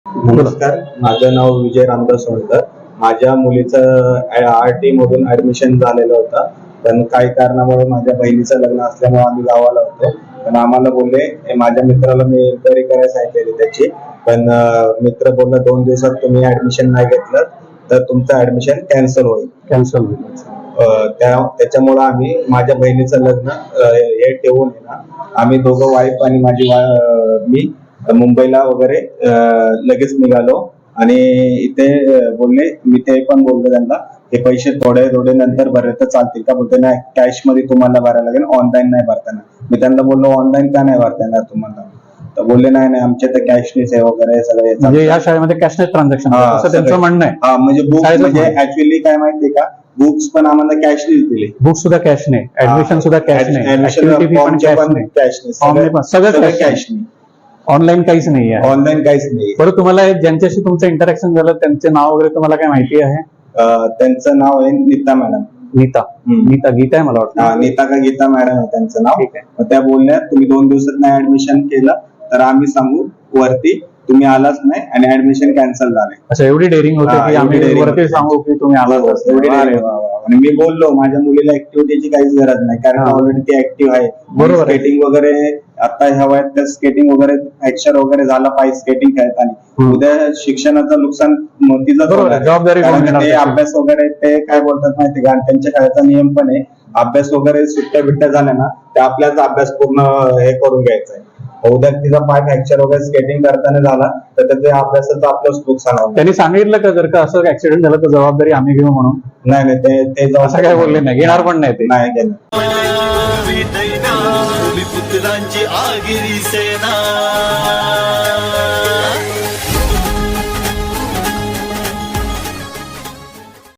नमस्कार, माझं नाव विजय रामदास सोनकर. माझ्या मुलीचं RT मधून ऍडमिशन झालेलं होतं, पण काही कारणामुळे माझ्या बहिणीचं लग्न असल्यामुळे आम्ही गावाला होतो. पण आम्हाला बोलले, माझ्या मित्राला मी इन्क्वायरी करायला सांगितलेली त्याची, पण मित्र बोलला 2 दिवसात तुम्ही ऍडमिशन नाही घेतलं तर तुमचं ऍडमिशन कॅन्सल होईल. त्याच्यामुळं आम्ही माझ्या बहिणीचं लग्न हे ठेवून आम्ही दोघं, वाईफ आणि मी मुंबईला वगैरे लगेच निघालो. आणि इथे बोलले, मी ते पण बोललो त्यांना, हे पैसे थोडे नंतर भरले तर चालतील का? बोलते नाही, कॅश मध्ये तुम्हाला भरायला लागेल, ऑनलाईन नाही भरताना. मी त्यांना बोललो, ऑनलाईन का नाही भरता येणार तुम्हाला? तर बोलले नाही आमच्या तर कॅशनेस आहे वगैरे सगळे. म्हणजे या शाळेमध्ये कॅशनेस ट्रान्झॅक्शन असं त्यांचं म्हणणं आहे. हा, म्हणजे बुक्स म्हणजे ऍक्च्युअली काय माहितीये का, बुक्स पण आम्हाला कॅशनेस दिले, बुक सुद्धा कॅश नाही, ऍडमिशन सुद्धा कॅश नाही, ऍक्टिव्हिटी फी पण कॅश नाही, सगळं कॅश नाही, ऑनलाईन काहीच नाही आहे. ऑनलाईन काहीच नाही. बरं, तुम्हाला ज्यांच्याशी तुमचं इंटरॅक्शन झालं त्यांचे नाव वगैरे तुम्हाला काय माहिती आहे? त्यांचं नाव आहे नीता मॅडम. गीता आहे मला वाटतं. नीता का गीता मॅडम आहे त्यांचं नाव. ठीक आहे. त्या बोलल्या, तुम्ही 2 दिवसात नाही ऍडमिशन केलं तर आम्ही सांगू वरती तुम्ही आलाच नाही आणि ऍडमिशन कॅन्सल झाले. अच्छा, एवढी डेअरिंग होते की आम्ही वरती सांगू की तुम्ही आलाच? आणि मी बोललो, माझ्या मुलीला ऍक्टिव्हिटीची काहीच गरज नाही, कारण ऑलरेडी ती ऍक्टिव्ह आहे. बरोबर. स्केटिंग वगैरे आता ह्या वयात तर स्केटिंग वगैरे फ्रॅक्चर वगैरे झाला पाहिजे स्केटिंग खेळताना. उद्या शिक्षणाचं नुकसान तिचं जबाबदारी ते अभ्यास वगैरे ते काय बोलतात माहिती का, त्यांच्या शाळेचा नियम पण आहे, अभ्यास वगैरे सुट्ट्या बिट्ट्या झाल्या ना ते आपल्याच अभ्यास पूर्ण हे करून घ्यायचा आहे. उद्या तिचा पाय फ्रॅक्चर वगैरे स्केटिंग करताना झाला तर त्याच्या अभ्यासाचं आपलंच नुकसान होतं. त्यांनी सांगितलं का जर का असं ऍक्सिडेंट झालं तर जबाबदारी आम्ही घेऊ म्हणून? नाही ते असं काय बोलले नाही, घेणार पण नाही ते. नाही घेणार. पुत्रांची आगिरी सेना.